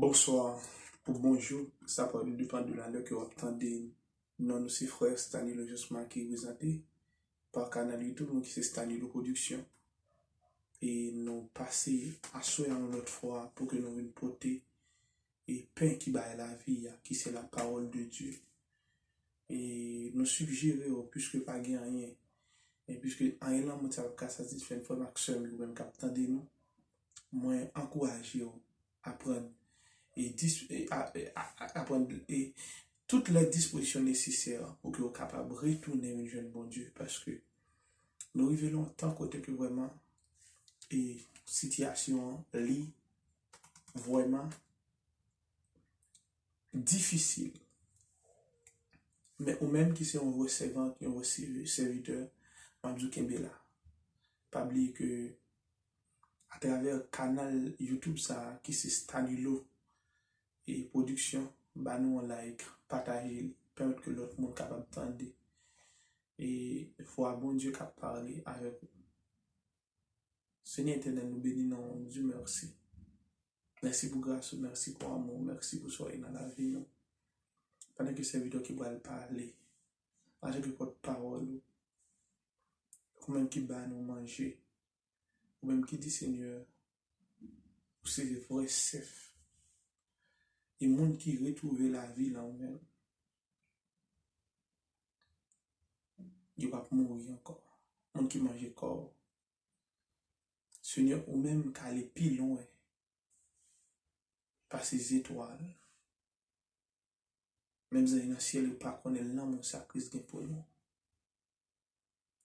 Bonsoir ou bonjour, ça peut dépendre de l'heure que vous attendez. Non, aussi frère Stanley Justement qui est présenté par canal YouTube, donc c'est Stanley Production. Et nous passer à soir une autre fois pour que nous venions porter et pain qui bat la vie, qui c'est la parole de Dieu. Et nous suggérer, puisque pas rien, et puisque en élan, nous avons satisfait une formation, nous même attendez nous, moi encourager à prendre apprendre toutes les dispositions nécessaires pour que vous soyez capable de retourner un jeune bon Dieu. Parce que nous révélons tant côté que vraiment et situation li vraiment difficile. Mais ou même qui c'est un recevant, un serviteur, Mabdou Kembela. Pas oublier que à travers le canal YouTube ça qui c'est Stanilo et production, bah nous on like, partager, permettre que l'autre monde capable d'entendre. Et il faut à bon Dieu qui parler avec vous. Seigneur éternel, nous bénissons, nous disons merci. Merci pour grâce, merci pour amour, merci pour soyez dans la vie. Nous. Pendant que c'est vidéo qui va parler, avec votre parole, ou même qui va nous manger, ou même qui dit Seigneur, c'est le vrai chef. Et le monde qui retrouve la vie là ou même, il va mourir encore. Le monde qui mange corps. Seigneur, ou même qui aller plus loin, par ces étoiles. Même si dans le ciel, il pas connaît l'amour sacrifice pour nous.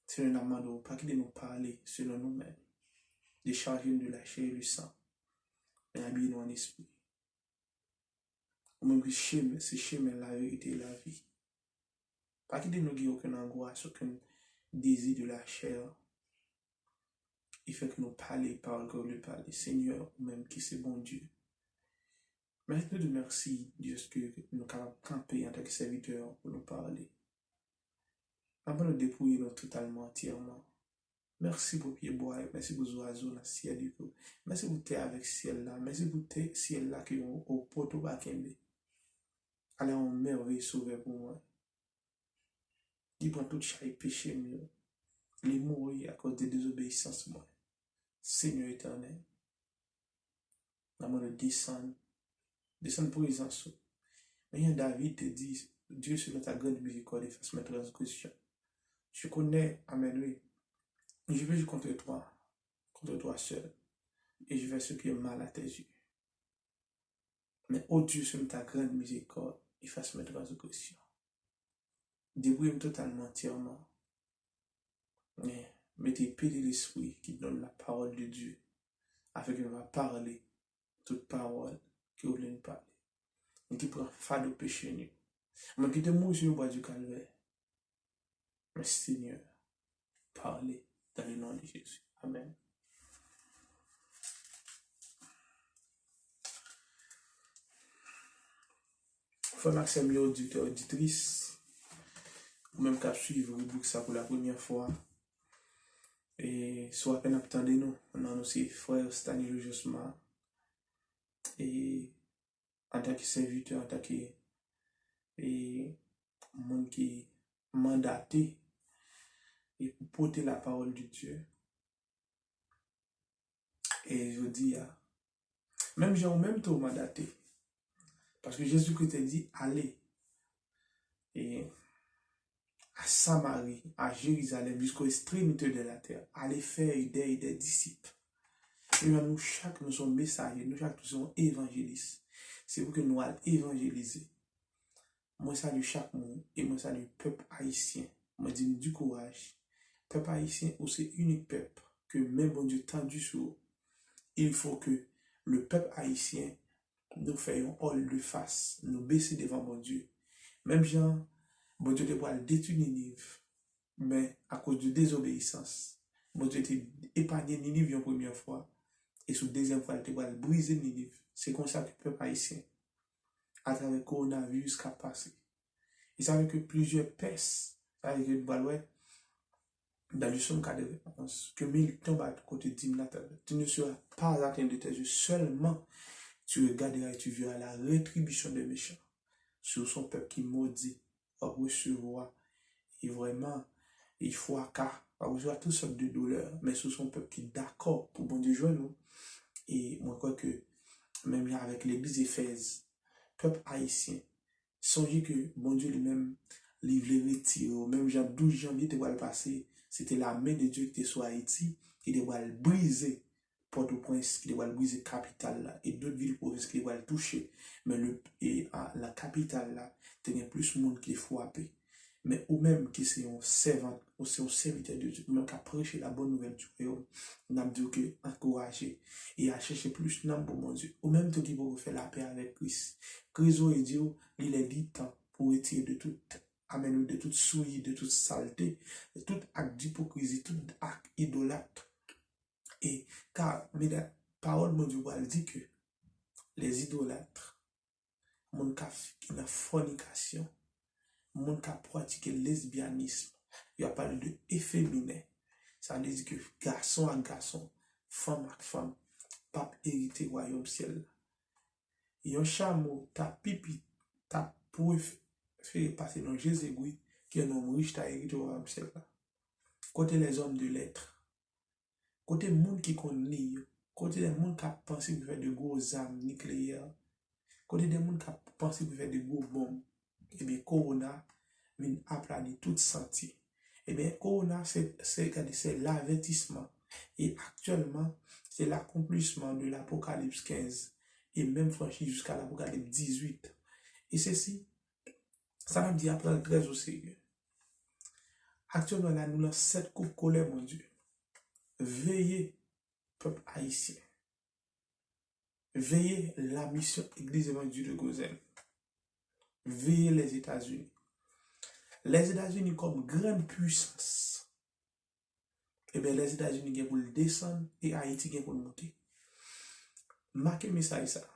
Seigneur, nous demandons pas qu'il nous parler selon nous-mêmes. Décharger de la chair et du sang. Et habiller nous en esprit. Ou même que c'est chemin la vérité et la vie. Pas qu'il nous guide aucune angoisse, aucun désir de la chair. Il fait que nous parler par que nous parler. Seigneur, ou même qui c'est bon Dieu. Merci de merci, Dieu, que nous sommes capables de camper en tant que serviteurs pour nous parler. Avant de dépouiller nous totalement, entièrement. Merci pour pied bois, merci pour les oiseaux dans le ciel. Merci pour terre avec ciel là. Merci pour terre ciel là qui ont au poteau bakembe. Allez en merveille sauvé pour moi. Il prend tout chaque péché mieux. Les mourir à cause de désobéissance moi. Seigneur éternel. Avant de descendre pour les ansous. Mais David te dit, Dieu selon ta grande miséricorde efface mes transgressions. Je connais, amen, oui. Je vais juste contre toi seul. Et je fais ce qui est mal à tes yeux. Mais oh Dieu, selon ta grande miséricorde, efface mes transgressions. Débrouille-moi totalement, entièrement. Mais mettez paix de l'esprit qui donne la parole de Dieu. Afin que va parler toute parole que vous voulez nous parler. Et qui prend fardeau péché nous. Mais qui te mouille sur le bois du calvaire. Mais Seigneur, parlez dans le nom de Jésus. Amen. Frère Maxime, auditeur, auditrice, ou même qu'à suivre le book ça pour la première fois. Et soit peine attendez nous, on a aussi frère Stanley Justement. Et en tant que serviteur, en tant que monde qui mandaté et pour porter la parole de Dieu. Et je dis, même j'ai même tout mandaté. Parce que Jésus-Christ a dit, allez et à Samarie, à Jérusalem, jusqu'aux extrémités de la terre, allez faire des disciples. Et nous chaque nous sommes messagers, nous chaque nous sommes évangélistes. C'est pour que nous allons évangéliser. Moi salue chaque monde et moi salue le peuple haïtien. Moi dis du courage. Peuple haïtien, c'est unique peuple que même bon Dieu tendu sur. Il faut que le peuple haïtien nous fassions all de face, nous baisser devant mon Dieu. Même Jean, bon Dieu te le détruire Ninive, mais à cause de désobéissance, bon Dieu te épargné Ninive une première fois, et sous deuxième fois, il te le briser Ninive. C'est comme ça que le peuple haïtien, à travers le coronavirus, qui a passé. Il savait que plusieurs pestes, avec le balouet, dans le son cas de réponse, que 1000 tombent à côté de 10 000, tu ne seras pas atteint de tes yeux seulement Tu regarderas et tu verras la rétribution des méchants sur son peuple qui maudit, va recevoir. Et vraiment, il faut à cas, va recevoir toutes sortes de douleurs, mais sur son peuple qui est d'accord pour bon Dieu jouer nous. Et moi, je crois que même là, avec l'église d'Éphèse, peuple haïtien, songez que bon Dieu lui-même livre les retirs, même Jean 12 janvier, tu vois le passé, c'était la main de Dieu qui était sur Haïti, qui devait briser Port-au-Prince, qui devait briser la capitale là, et d'autres villes provinces qui devaient le toucher. Mais la capitale là, il y a plus de monde qui est frappé. Mais ou même qui c'est un servant, ou c'est un serviteur de Dieu, ou même qui a prêché la bonne nouvelle du royaume, on a dit que encourager et à chercher plus de pour mon Dieu. Ou même tout qui peut faire la paix avec Christ. Christ et Dieu, il est dit temps pour retirer de tout, amen, de toute souillure, de toute saleté, de tout acte d'hypocrisie, tout acte idolâtre. Et car, mais la parole de Dieu, elle dit que les idolâtres, mon qui n'a fornication, mon qui a pratiqué le lesbianisme, il y a parlé de efféminé. Ça veut dire que garçon à garçon, femme à femme, pas hérité royaume ciel. Et un chameau, ta pipi, ta pour faire passer dans Jésus, qui est un homme riche, ta hérité royaume ciel. Côté les hommes de lettres, côté les gens qui connaissent, côté les gens qui pensent qu'ils faire de gros armes nucléaires, côté des gens qui pensent qu'ils faire de gros bombes, et bien, Corona vient aplanir tout sentier. Et bien, Corona, c'est l'avertissement. Et actuellement, c'est l'accomplissement de l'Apocalypse 15. Et même franchi jusqu'à l'Apocalypse 18. Et ceci, ça m'a dit à prendre très au sérieux. Actuellement, là, nous avons 7 coupes colère, mon Dieu. Veillez, peuple haïtien. Veillez la mission Église évangélique de Gozen. Veillez les États-Unis. Les États-Unis comme grande puissance. Et bien les États-Unis viennent pour le descendre et Haïti vient pour le monter. Marquez message ça.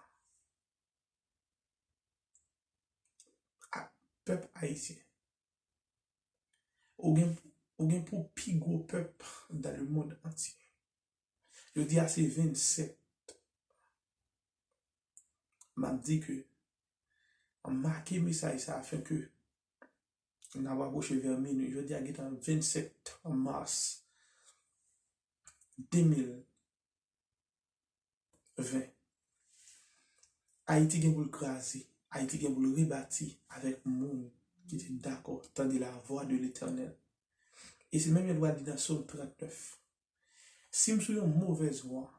Peuple haïtien. Ou bien pour plus gros peuple dans le monde entier. Je dis à ces 27. M'a dit que marqué message ça afin que on va approcher vers minuit. Je dis à 27 mars 2020. Haïti vient pour le craser. Haïti vient pour le rebâtir avec le monde qui est d'accord, tandis la voix de l'Éternel. Et c'est même il doit dire dans Psaume 39. Si je suis une mauvaise voie,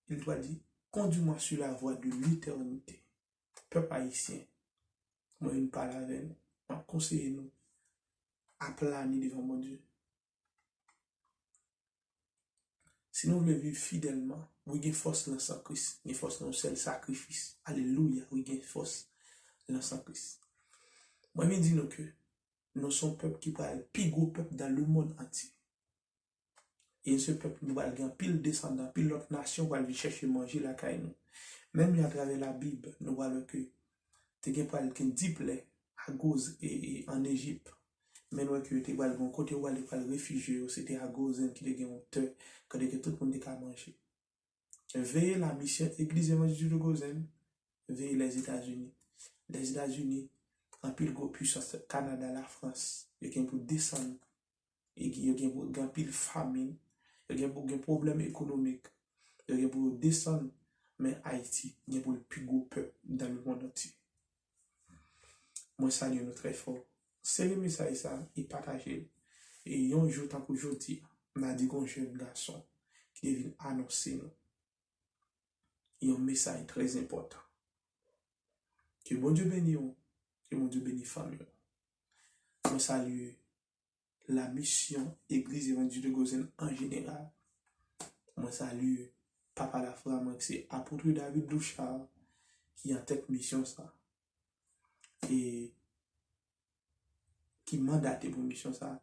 il doit dire, conduis-moi sur la voie de l'éternité. Peuple haïtien, moi je parle avec nous, je conseille nous à planer devant mon Dieu. Si nous voulons vivre fidèlement, nous avons force dans le Christ, nous avons force dans le seul sacrifice. Alléluia, nous avons force dans le Christ. Moi je dis nous que nous sommes un peuple qui parle plus gros peuple dans le monde entier. Et ce peuple, nous allons pile descendant, pile l'autre nation va aller chercher manger la caille nous. Même à travers la Bible, nous voyons que tu as parlé qu'un diplôme à Goz et en Égypte. Mais nous que tu as bon côté où aller pour le réfugié, c'était à Gozen qui était un terre quand tout le monde a mangé. Veillez la mission Église évangélique de Gozen, veillez les États-Unis. Les États-Unis, en pile gros puissance, Canada, la France, il y a pour descendre. Et il y a pour pile famine. Il y a pour problème économique. Il y a pour descendre. Mais Haïti, il y a pour le plus gros peuple dans le monde entier. Moi, salue nous très fort. C'est le message ça, et partagez. Et un jour, tant qu'aujourd'hui, on a dit qu'on jeune garçon qui vient annoncer nous. Il y a un message très important. Que bon Dieu bénisse, que bon Dieu bénisse famille. Moi, salue la mission Église évangélique de Gozen en général. Moi, salue Papa la Femme, c'est apôtre David Douchard qui a tête mission ça. Et qui mandate pour mission ça.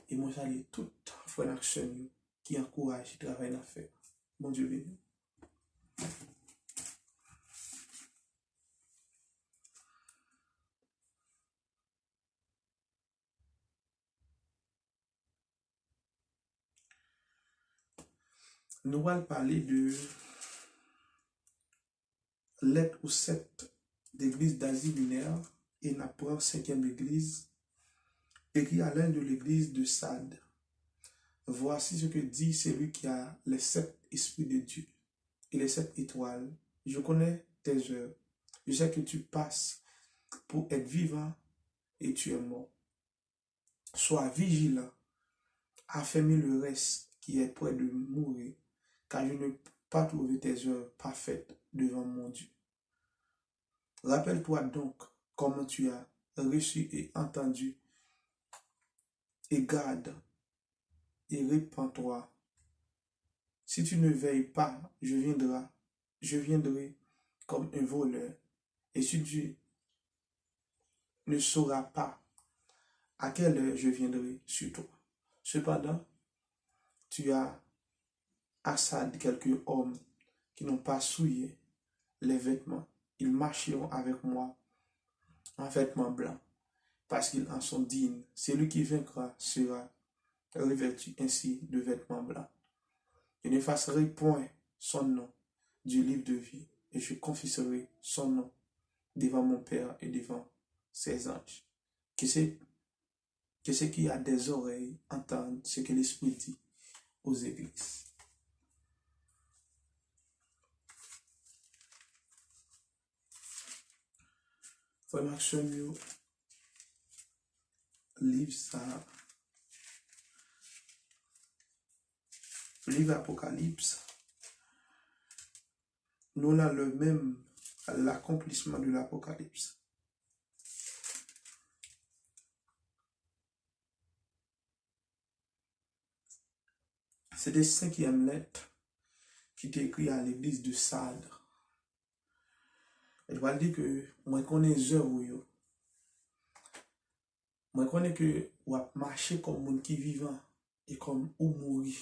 Et moi, salue tout frère action qui encourage le travail à faire. Bon Dieu béni. Nous allons parler de lettre aux 7 d'église d'Asie mineure et n'apprend 5e église, écrit à l'un de l'église de Sade. Voici ce que dit celui qui a les 7 esprits de Dieu et les 7 étoiles. Je connais tes œuvres. Je sais que tu passes pour être vivant et tu es mort. Sois vigilant, affermis le reste qui est près de mourir, car je ne peux pas trouver tes œuvres parfaites devant mon Dieu. Rappelle-toi donc comment tu as reçu et entendu, et garde et répands-toi. Si tu ne veilles pas, je viendrai comme un voleur. Et si tu ne sauras pas à quelle heure je viendrai sur toi. Cependant, tu as à Sade quelques hommes qui n'ont pas souillé les vêtements. Ils marcheront avec moi en vêtements blancs, parce qu'ils en sont dignes. Celui qui vaincra sera revêtu ainsi de vêtements blancs. Je n'effacerai point son nom du livre de vie, et je confesserai son nom devant mon Père et devant ses anges. Que ce qui a des oreilles entendent ce que l'Esprit dit aux églises. Frère Maxime, livre ça, livre Apocalypse, nous avons le même l'accomplissement de l'Apocalypse. C'est des 5e lettres qui est écrit à l'église de Sade. Elle va dire que moi connais les œuvres. Moi connais que ou a marché comme monde qui vivant et comme ou mourir.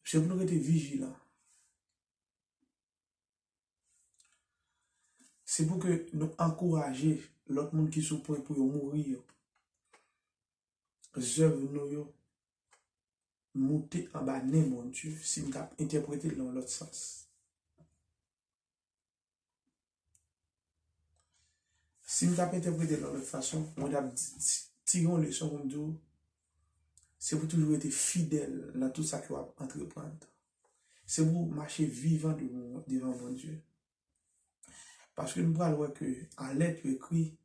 C'est pour nous être vigilants. C'est pour que nous encourager l'autre monde qui sous point pour mourir. Les œuvres nous monter en bas, mon Dieu, si nous avons interprété dans l'autre sens. Si nous avons interprété dans l'autre façon, on a tiré une leçon comme nous, c'est pour toujours être fidèle dans tout ça que vous entreprendre. C'est pour marcher vivant devant mon Dieu. Parce que nous voyons que en lettre écrite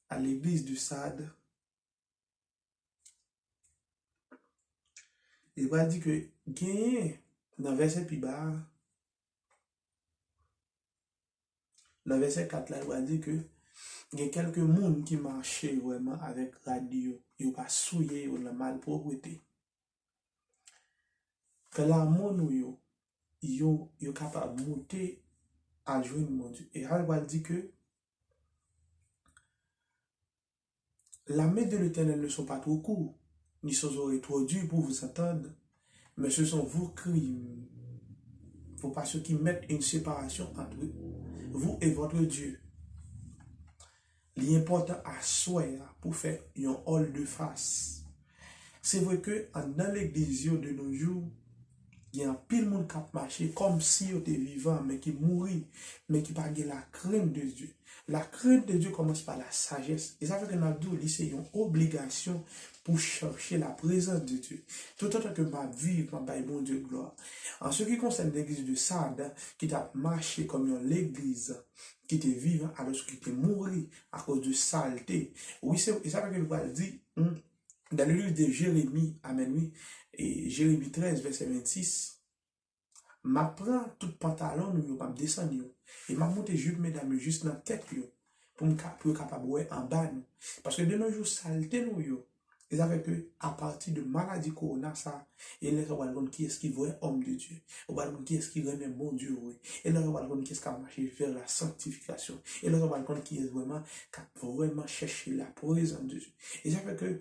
à l'église de Sade, il va dire que dans le verset plus bas, dans le verset 4 là, il va dire que il y a quelques monde qui marchaient vraiment avec radio, ils n'ont pas souillé, ils ont mal propreté. Que l'amour nous, ils sont capables de monter à joindre mon Dieu. Et elle va dire que la main de l'Éternel ne sont pas trop courts, ni sont oreilles trop dures pour vous entendre, mais ce sont vos crimes. Il ne faut pas ceux qui mettent une séparation entre vous et votre Dieu. L'important à soi pour faire un hall de face. C'est vrai que dans l'église de nos jours, il y a un pile monde qui marché comme si il était vivant, mais qui mourit, mais qui parle de la crainte de Dieu. La crainte de Dieu commence par la sagesse. Et ça fait que nous avons c'est une obligation pour chercher la présence de Dieu. Tout autant que ma vie, ma baille bon Dieu gloire. En ce qui concerne l'église de Sade, qui a marché comme l'église qui était vivant alors qu'il était mort à cause de saleté. Oui, c'est ça que nous va dire dans le livre de Jérémie, amen, oui, et Jérémie 13, verset 26, m'apprend tout pantalon, nous, m'a descendu, et m'a monté jupe, mesdames, juste dans la tête, pour me capable en bas, nous. Parce que de nos jours, saleté, nous, et ça fait que, à partir de maladie corona, ça, et là, on va voir qui est-ce qui voit homme de Dieu. On va voir qui est-ce qui remet bon Dieu, oui. Et là, on va voir qui est-ce qui a marché vers la sanctification. Et là, on va voir qui est vraiment, qui a vraiment cherché la présence de Dieu. Et ça fait que,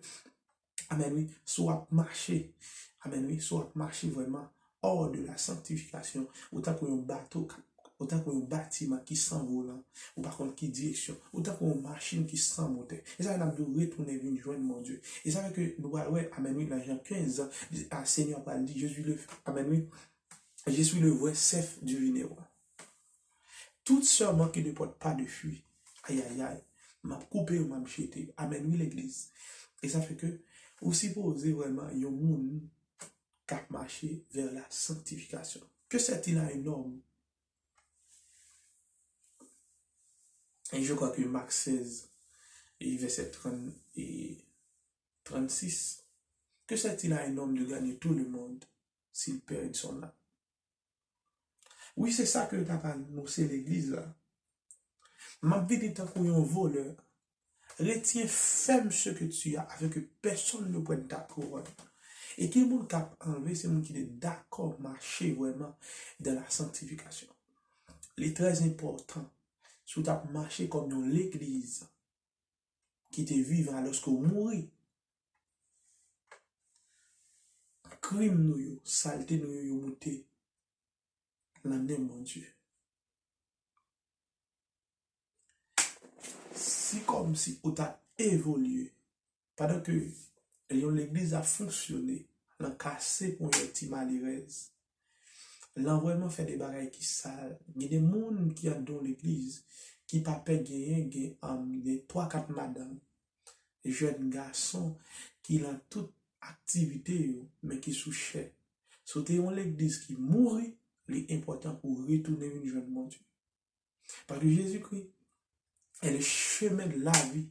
amen, oui, soit marcher, amen, oui, soit marcher vraiment hors de la sanctification, autant qu'un bateau, autant qu'un bâtiment qui s'envole, ou par contre qui direction, autant qu'une machine qui s'envote. Et ça, on a de retourner venir joindre mon Dieu. Et ça fait que nous, ouais, amen, oui, dans Jean 15, à Seigneur va dire, Jésus le, amen, oui, Je suis le vrai chef du vigneron. Toute seulement qui ne porte pas de fruits, aïe aïe aïe, m'a coupé ou m'a jeté, amène l'église. Et ça fait que, vous supposez vraiment, il y a un monde qui a marché vers la sanctification. Que c'est-il à un homme? Et je crois que Marc 16, et verset 30 et 36, que c'est-il à un homme de gagner tout le monde s'il perd son âme? Oui, c'est ça que tu as annoncé l'église là. Ma vie est un voleur. Retiens ferme ce que tu as afin que personne ne prenne ta couronne. Et qui est qui a enlevé, c'est monde qui est d'accord marcher vraiment dans la sanctification. Il est très important, si tu as marché comme dans l'église, qui te vivant lorsque vous mourrez. Crime nous, saleté nous, monté. L'année, mon Dieu. Si comme si vous avez évolué, pendant que l'église a fonctionné, l'en cassé pour une petite malheureuse. L'en vraiment fait des bagailles qui sales. Il y a des gens qui sont dans l'église qui ne peuvent pas gagner des 3-4 madames, des jeunes garçons qui ont toute activité, mais qui sont chers. Sauter dans l'église qui mourit, c'est important pour retourner une jeune mon Dieu. Parce que Jésus-Christ est le chemin de la vie.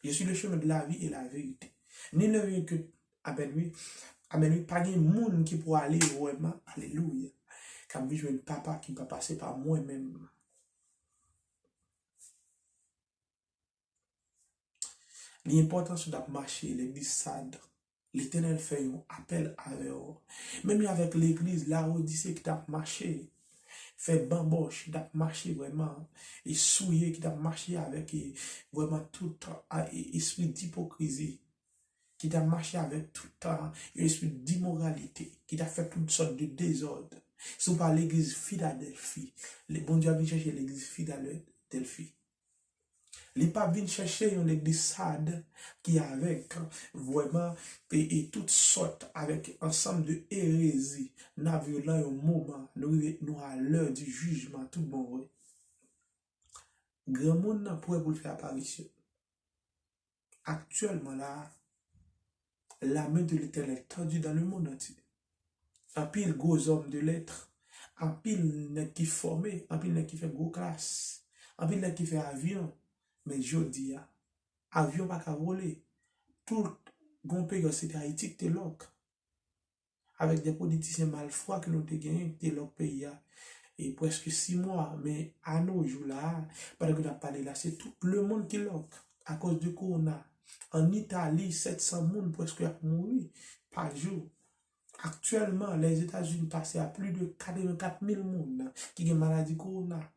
Je suis le chemin de la vie et la vérité. Ni ne vient que avec lui, pas de monde qui pourra aller vraiment, alléluia. Comme je un papa qui va passer par moi-même. L'important c'est de marcher, l'église sade. L'Éternel fait un appel à eux. Même avec l'église, la Odyssée qui t'a marché, fait bamboche, qui t'a marché vraiment, et souillé, qui t'a marché avec vraiment tout esprit d'hypocrisie, qui t'a marché avec tout un esprit d'immoralité, qui t'a fait toutes sortes de désordres. Si vous parlez de l'église Philadelphie, le bon Dieu a venu chercher l'église Philadelphie. Il n'est pas venu chercher une église sade qui est avec vraiment et toutes sortes, avec ensemble de hérésies. Nous avons là un moment, nous à l'heure du jugement, tout bon. Oui. Grand monde n'a pas pour faire apparition. Actuellement là, la main de l'Éternel est tendue dans le monde entier. Un pile gros hommes de lettres, un pile net qui formé, un pile net qui fait gros classe, un pile net qui fait avion. Mais je dis, avion pas qu'à voler. Tout le pays, c'était Haïti qui était loc. Avec des politiciens malfroids que nous avons gagnés, qui étaient loc pays. Et presque 6 mois. Mais à nos jours là, parce que nous avons parlé là, c'est tout le monde qui est loc. À cause du corona. En Italie, 700 personnes presque ont mouru par jour. Actuellement, les États-Unis passent à plus de 44 000 personnes qui ont maladie corona.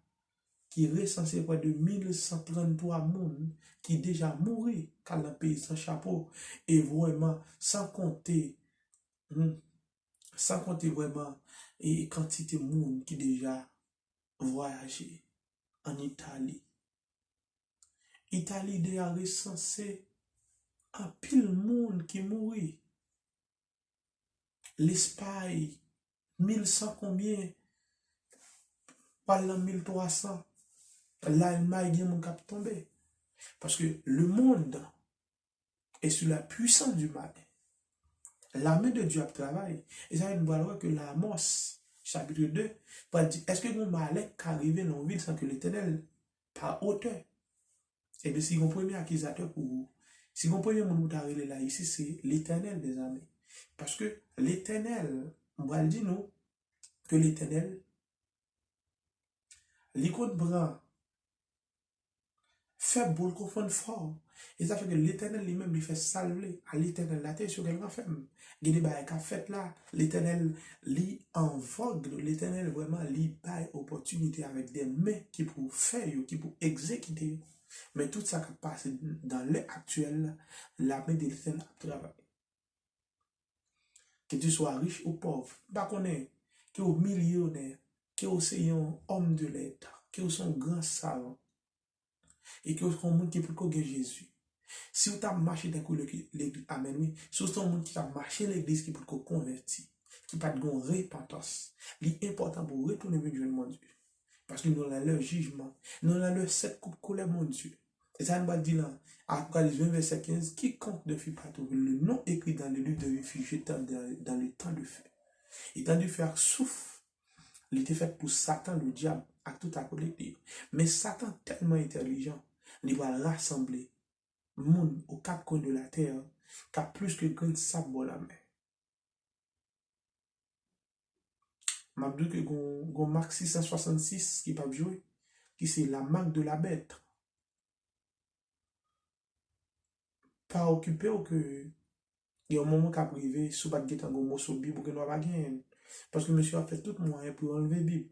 Qui recensé près de 1133 personnes qui déjà mouru dans le pays sans chapeau. Et vraiment, sans compter vraiment, et quantité de monde qui déjà voyagé en Italie. Italie déjà recensé un pile monde qui mourit. L'Espagne, 1100 combien? Pas 1300. L'Allemagne, il y a mon cap tombé. Parce que le monde est sous la puissance du mal. La main de Dieu a travaillé. Et ça, nous voit que l'Amos, chapitre 2, va dire, est-ce que mon malheur qui arrive dans la ville sans que l'Éternel, par auteur? Et bien, si mon premier accusateur pour vous, si mon premier monde qui là ici, c'est l'Éternel des armées. Parce que l'Éternel, on va le dire nous, que l'Éternel, l'icône brun, faible pour le confondre fort. Et ça fait que l'Éternel lui-même lui fait salver à l'Éternel la terre sur quelqu'un ferme. Il y a des bails qu'a fait là, l'Éternel lui en vogue, l'Éternel vraiment lui baille opportunité avec des mains qui pour faire, qui pour exécuter. Mais tout ça qui passe dans l'heure actuelle, la main de l'Éternel travaille. Que tu sois riche ou pauvre, pas qu'on est, que tu es millionnaire, que tu es un homme de l'État, que tu es un grand savant, et que tu es un monde qui peut connaître Jésus. Si vous avez marché dans l'église, amen, oui, si vous avez un monde qui a marché l'église qui peut convertir, qui pas de repentance. L'important pour retourner vers Dieu, mon Dieu. Parce que nous avons leur jugement. Nous avons leur cette coupe colère, mon Dieu. Et ça nous va dire là, Apocalypse 20, verset 15, quiconque ne fut pas trouvé, le nom écrit dans le livre de réfugiés dans le temps de feu. Et temps de feu souffle, il était fait pour Satan, le diable, à tout à collectif. Mais Satan, tellement intelligent, il va rassembler monde aux quatre coins de la terre, qui a plus que grand sable dans la mer. Je dis que gon marque 666 qui pas jouer, qui c'est la marque de la bête. Pas occupé ou que il y a un moment qu'a privé sous pas de un mot sur Bible pour que nous pas gagner. Parce que monsieur a fait tout moyen pour enlever Bible.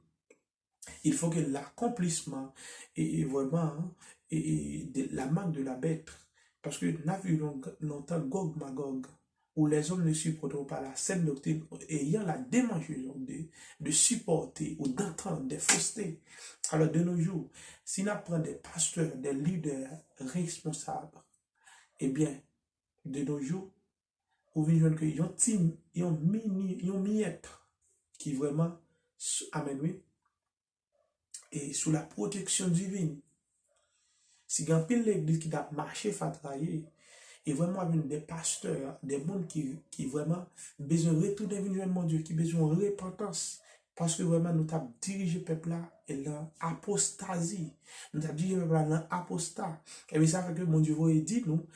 Il faut que l'accomplissement est vraiment la marque de la bête. Parce que nous avons vu longtemps Gog Magog, où les hommes ne supportent pas la saine doctrine, ayant la démangeaison de supporter ou d'entendre des faussetés. Alors de nos jours, si nous prenons des pasteurs, des leaders responsables, eh bien, de nos jours, vous voyez qu'il y a un miette qui vraiment amène et sous la protection divine. Si vous avez l'église qui a marché, fait travailler, et vraiment avec des pasteurs, des mondes qui vraiment besoin de retourner vers mon Dieu, qui besoin de repentance. Parce que vraiment, nous avons dirigé le peuple là et l'apostasie. Nous avons dirigé le peuple là dans l'apostat. Et bien, ça fait que mon Dieu vous dit, nous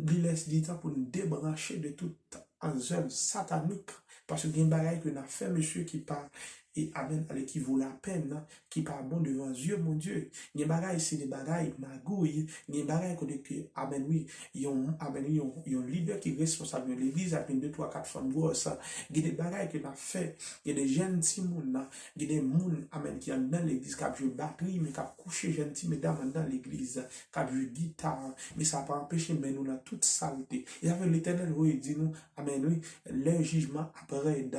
laisse du temps pour nous débrancher de tout œuvre satanique. Parce que il y a une bagaille que nous avons fait, monsieur, qui part et amen, qui vaut la peine, qui part bon devant Dieu, mon Dieu. Il y a des bagailles, c'est des bagailles magouilles. Il y a des bagailles que, amen, oui, il y a un leader qui est responsable de l'église avec 2, 3, 4 femmes grosses. Il y a des bagailles que nous avons fait. Il y a des jeunes petits mouns, il y a des mouns, amen, qui sont dans l'église, qui ont joué batterie, mais qui ont couché jeunes petits mesdames dans l'église, qui ont joué guitare, mais ça n'a pas empêché, mais nous avons toute saleté. Et avec l'éternel, il dit nous, amen, oui, le jugement après,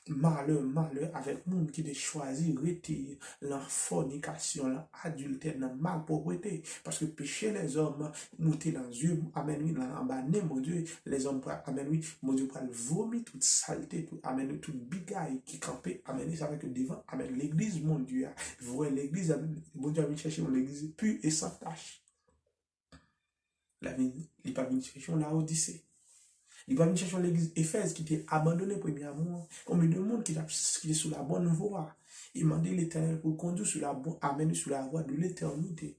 malheur, avec monde qui a choisi de retirer la fornication, l'adultère, la malpropreté. Parce que péché les hommes, monter dans Dieu, amen, oui, en bas, mon Dieu, les hommes, amen, oui, mon Dieu, pour vomir toute saleté, tout, amen, oui, toute bigaille qui campait, amen, ça fait que devant, amen, l'église, mon Dieu, vous voyez l'église, mon Dieu a venu chercher l'église pure et sans tache. Il n'est pas venu chercher la Odyssée. Il va venir chercher l'église Éphèse qui était abandonnée premier amour. Combien de monde qui est sur la bonne voie. Il m'a dit l'éternel pour conduire sur la bonne, amener sur la voie de l'éternité.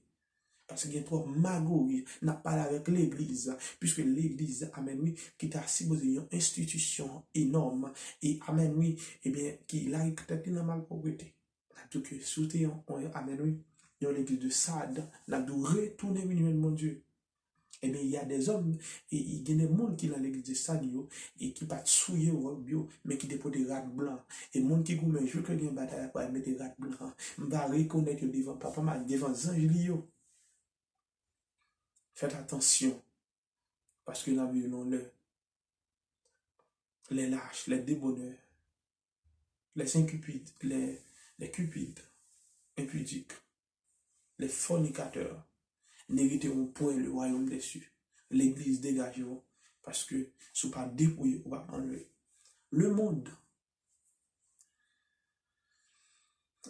Parce qu'il y a trop magouille, n'a pas avec l'église, puisque l'église, amen, oui, qui est assis dans une institution énorme, et amen, oui, eh bien, qui a peut-être dans malpropreté. Donc, soutien, amen, oui, dans l'église de Sade, n'a dû retourner, mon Dieu. Eh bien, il y a des hommes, et il y a des gens qui sont dans l'église de Sadio, et qui ne pas souiller au bio, mais qui déposent des rats blancs. Et les gens qui goûtent, je veux que les bataille pour mettre des rats blancs. Je vais reconnaître devant papa, mais devant Zangelio. Faites attention, parce que nous violons les lâches, les débonneurs, les incupides, les cupides, impudiques, les fornicateurs. N'hériteront point le royaume des cieux. L'église dégagera parce que ce n'est pas dépouillé, on va enlever. Le monde,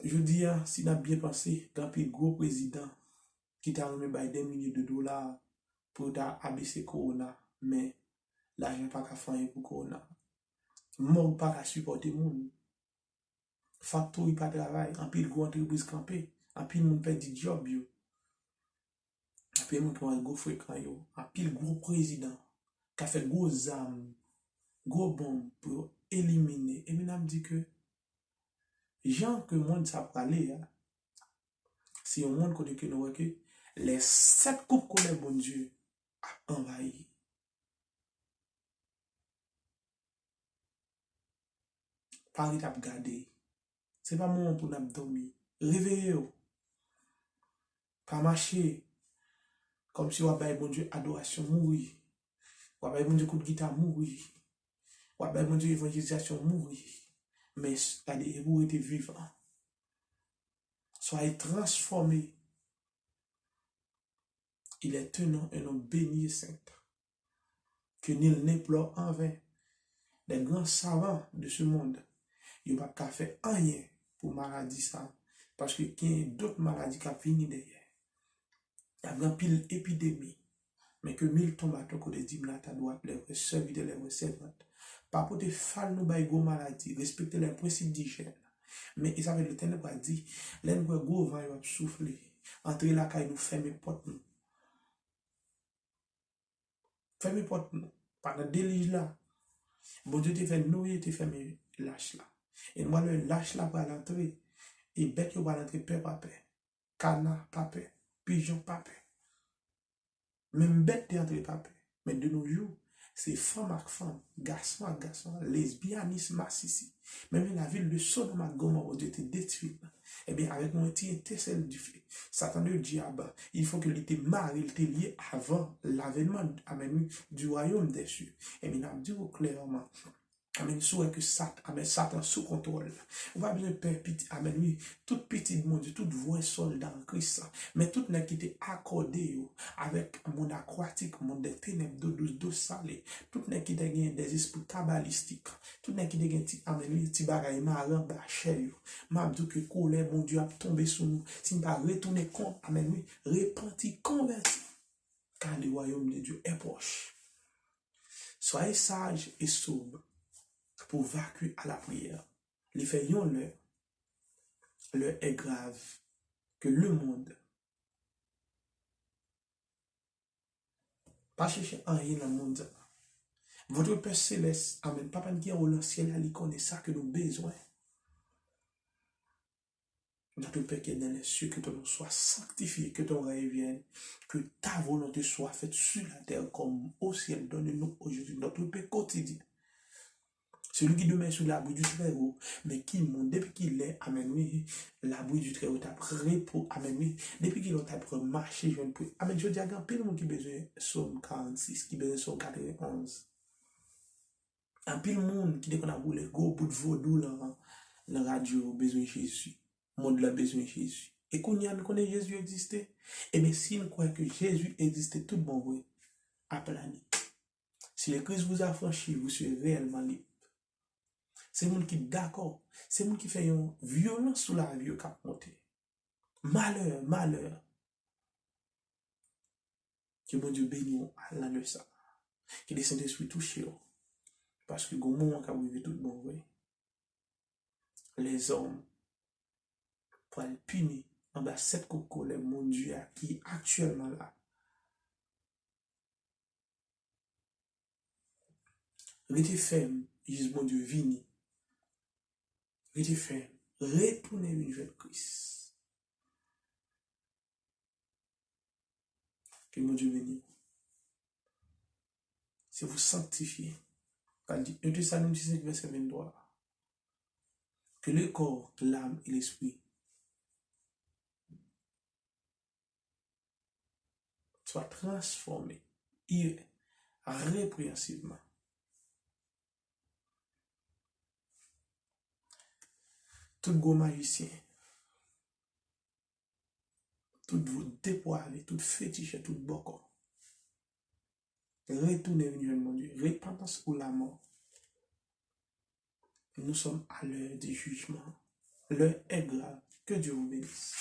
je dis, si nous avons bien pensé, quand un gros président qui t'a remis des milliers de dollars pour abaisser Corona, mais l'argent n'est pas qu'à faire pour Corona. Monde pas qu'à supporter le monde. Factory pas travail, en pile gros entreprise campé, en pile monde perd du job yo. En pile monde qui a un gros fréquent yo, en pile gros président qui a fait gros armes, gros bombes pour éliminer. Et maintenant me dit que gens que le monde ça parler, c'est un monde que nous voyons que les 7 coupes que le bon Dieu a envahi. Paris a gardé. Ce n'est pas moment pour nous dormir. Réveillez-vous. Pas marcher comme si on avait bon Dieu adoration mourir. On avait bon Dieu coup de guitare mourir. On avait bon Dieu évangélisation mourir. Mais regardez, vous êtes vivant. Soyez transformés. Il est un homme béni et saint. Que nul n'implore en vain. Les grands savants de ce monde, il n'y a pas faire rien pour maladie ça. Parce que il y a d'autres maladies qui viennent derrière. Il y a une pile épidémie. Mais que mille tombent à ton côté, dit, ta droite, lèvres, servir de lèvres, servante. Pas pour te faire nous bailler go maladie, respecter les principes d'hygiène. Mais il savait le ténèbre a dit, l'un go go vent va souffler. Entrer la caille nous fermer porte nous. Fermer porte nous. Pendant délige là. Bon Dieu te fait noyer, te fermer lâche là. Et moi le lâche là pour l'entrer. Et bête yo va l'entrer peur pas peur. Canard pas peur. Pigeon pas peur. Même bête te entre pas peur. Mais de nos jours, c'est femme avec femme, garçon avec garçon, lesbianisme massif. Même la ville de Sodome et Gomorrhe, Dieu te détruit. Eh bien, avec mon petit étincelle du feu, Satan le diable, il faut que l'été marié, il était lié avant l'avènement du royaume des cieux. Et bien, il dit clairement, amen, souhait que Satan sous contrôle. On va bien père petit, amen, oui, tout petit monde, tout vrai soldat en Christ, mais tout n'est qui était accordé avec un monde aquatique, monde des ténèbres, d'eau salée, tout n'est qui était des esprits kabbalistiques, tout n'est qui était, amen, oui, petit bagaille marrant, bachel, m'a dit que colère, mon Dieu, a tombé sur nous, si on va retourner compte, amen, oui, repenti, converti, car le royaume de Dieu est proche. Soyez sages et sobres pour vacuer à la prière. Les faits leur est grave que le monde pas chercher rien dans le monde. Votre Père céleste, amen, papa qui est au ciel, il connaît ça que nous avons besoin. Notre Père qui est dans les cieux, que ton nom soit sanctifié, que ton règne vienne, que ta volonté soit faite sur la terre comme au ciel. Donne-nous aujourd'hui notre paix quotidien. Celui qui demeure sur l'abri du Très-Haut, mais qui monte depuis qu'il est, amen, oui, l'abri du Très-Haut t'a repos, amen, oui, depuis qu'il a marché, je ne peux, amen, je dis à grand pile monde qui besoin Somme 46, qui besoin Somme 91. Un pile monde qui dit qu'on a voulu go bout de vaudou dans la radio, besoin de Jésus, monde là besoin de Jésus. Et qu'on y a, qu'on Jésus existait, et bien si nous croyons que Jésus existait, tout bon, oui, à planer. Si le Christ vous a franchi, vous serez réellement libre. C'est le monde qui est d'accord. C'est le monde qui fait une violence sous la vie qui a monté. Malheur, malheur. Que mon Dieu bénisse à l'an de ça. Que les Saint-Esprit touchent. Parce que au moment où vous vivez tout bon, oui. Les hommes, pour être punis, en bas cette coco, les mon Dieu qui est actuellement là. Restez ferme, juste mon Dieu, vini. Restez ferme. Retournez une jeune Christ. Que mon Dieu bénisse. C'est vous sanctifier. Quand dit 1 Thessaloniciens 5, verset 23. Que le corps, l'âme et l'esprit soient transformés irréprensiblement. Tout gros magicien, tout vous dépoiler, tout fétiche, tout bocon. Retournez venir mon Dieu. Repentance ou la mort. Nous sommes à l'heure du jugement. L'heure est grave. Que Dieu vous bénisse.